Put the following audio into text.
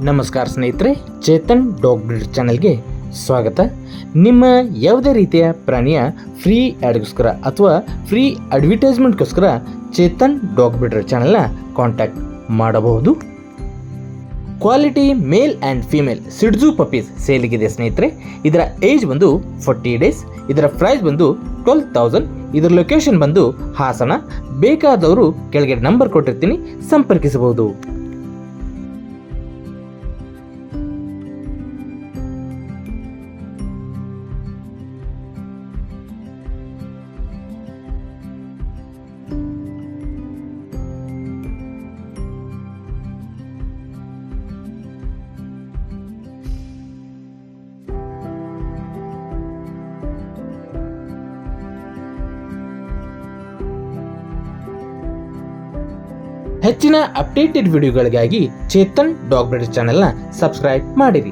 ನಮಸ್ಕಾರ ಸ್ನೇಹಿತರೆ, Chetan dog breeder ಚಾನಲ್ಗೆ ಸ್ವಾಗತ. ನಿಮ್ಮ ಯಾವುದೇ ರೀತಿಯ ಪ್ರಾಣಿಯ ಫ್ರೀ ಆ್ಯಡ್ಗೋಸ್ಕರ ಅಥವಾ ಫ್ರೀ ಅಡ್ವರ್ಟೈಸ್ಮೆಂಟ್ಗೋಸ್ಕರ ಚೇತನ್ ಡಾಗ್ ಬ್ರೀಡರ್ ಚಾನಲ್ನ ಕಾಂಟ್ಯಾಕ್ಟ್ ಮಾಡಬಹುದು. Quality male and female Shih Tzu puppies ಸೇಲಿಗಿದೆ ಸ್ನೇಹಿತರೆ. ಇದರ ಏಜ್ ಬಂದು 40 ಡೇಸ್. ಇದರ ಪ್ರೈಸ್ ಬಂದು 12,000. ಇದರ ಲೊಕೇಶನ್ ಬಂದು ಹಾಸನ. ಬೇಕಾದವರು ಕೆಳಗೆ ನಂಬರ್ ಕೊಟ್ಟಿರ್ತೀನಿ, ಸಂಪರ್ಕಿಸಬಹುದು. ಹೆಚ್ಚಿನ ಅಪ್ಡೇಟೆಡ್ ವಿಡಿಯೋಗಳಿಗಾಗಿ ಚೇತನ್ ಡಾಗ್ ಬ್ರೀಡರ್ ಚಾನೆಲ್ನ ಸಬ್ಸ್ಕ್ರೈಬ್ ಮಾಡಿರಿ.